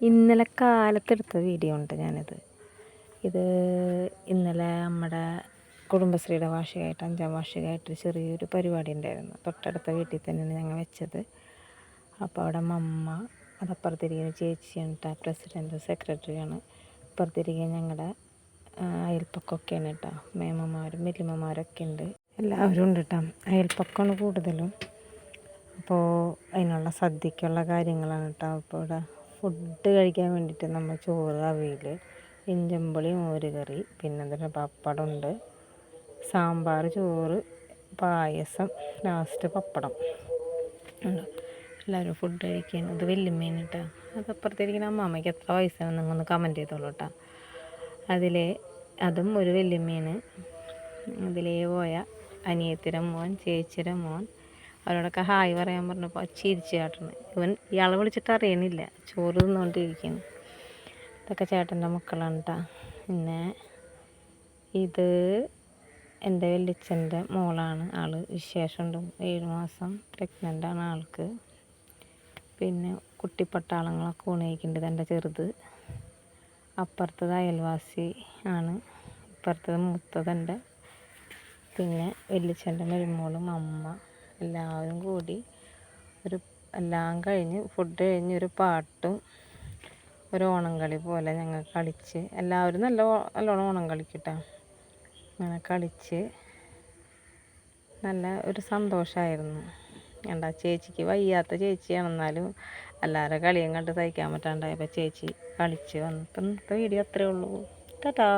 ഇന്നലെ കാലത്തെടുത്ത വീഡിയോ ഉണ്ട് ഞാനിത്. ഇന്നലെ നമ്മുടെ കുടുംബശ്രീയുടെ വാർഷികമായിട്ട് 5ാം വാർഷികമായിട്ട് ചെറിയൊരു പരിപാടി ഉണ്ടായിരുന്നു. തൊട്ടടുത്ത വീട്ടിൽ തന്നെയാണ് ഞങ്ങൾ വെച്ചത്. അപ്പോൾ അവിടെ മമ്മ, അതപ്പുറത്തിരിക്കുന്ന ചേച്ചിയാണ് കേട്ടോ, പ്രസിഡൻറ്റ് സെക്രട്ടറിയാണ്. ഇപ്പുറത്തിരിക്കുന്ന ഞങ്ങളുടെ അയൽപ്പക്കമൊക്കെയാണ് കേട്ടോ, മേമ്മമാരും വല്യമ്മമാരൊക്കെ ഉണ്ട്, എല്ലാവരും ഉണ്ട് കേട്ടോ. അയൽപ്പക്കമാണ് കൂടുതലും. അപ്പോൾ അതിനുള്ള സദ്യക്കുള്ള കാര്യങ്ങളാണ് കേട്ടോ. അപ്പോൾ ഇവിടെ ഫുഡ് കഴിക്കാൻ വേണ്ടിയിട്ട് നമ്മൾ ചോറ്, അവിയൽ, ഇഞ്ചമ്പുളി, മോരുകറി, പിന്നെ അതിന് പപ്പടമുണ്ട്, സാമ്പാർ, ചോറ്, പായസം, ലാസ്റ്റ് പപ്പടം ഉണ്ട്. എല്ലാവരും ഫുഡ് കഴിക്കാൻ. ഇത് വല്യമ്മേൻ കേട്ടോ. അതപ്പുറത്തിരിക്കുന്ന അമ്മാമ്മയ്ക്ക് എത്ര വയസ്സാണ് നിങ്ങളൊന്ന് കമൻറ്റ് ചെയ്തോളൂ കേട്ടോ. അതും ഒരു വല്യമ്മേന്. അതിലേ പോയ അനിയത്തിയുടെ മോൻ, ചേച്ചിയുടെ മോൻ, അവരോടൊക്കെ ഹായ് പറയാൻ പറഞ്ഞപ്പോൾ ചിരിച്ചു കാട്ടണം. ഇയാളെ വിളിച്ചിട്ട് അറിയണില്ല, ചോറ് തിന്നുകൊണ്ടിരിക്കുന്നു. ഇതൊക്കെ ചേട്ടൻ്റെ മക്കളാണ് കേട്ടോ. പിന്നെ ഇത് എൻ്റെ വല്യച്ഛൻ്റെ മോളാണ്. ആൾ വിശേഷമുണ്ട്, 7 മാസം പ്രഗ്നൻ്റാണ് ആൾക്ക്. പിന്നെ കുട്ടിപ്പട്ടാളങ്ങളൊക്കെ ഊണയിക്കുന്നുണ്ട്. ഇതെൻ്റെ ചെറുത്. അപ്പുറത്തത് അയൽവാസി ആണ്, ഇപ്പുറത്തത് മൂത്തതെൻ്റെ. പിന്നെ വല്യച്ഛൻ്റെ മരുമോളും അമ്മ എല്ലാവരും കൂടി എല്ലാം കഴിഞ്ഞ് ഫുഡ് കഴിഞ്ഞ് ഒരു പാട്ടും ഒരു ഓണം കളി പോലെ ഞങ്ങൾ കളിച്ച്, എല്ലാവരും നല്ലോണം ഓണം കളിക്കട്ടോ. അങ്ങനെ കളിച്ച് നല്ല ഒരു സന്തോഷമായിരുന്നു. എന്താ ചേച്ചിക്ക് വയ്യാത്ത ചേച്ചിയാണ്, എന്നാലും എല്ലാവരും കളിയും കണ്ട് സഹിക്കാൻ പറ്റാണ്ടായപ്പോൾ ചേച്ചി കളിച്ച് വന്നു. ഇന്നത്തെ വീഡിയോ അത്രയേ ഉള്ളൂ. ടാറ്റാ.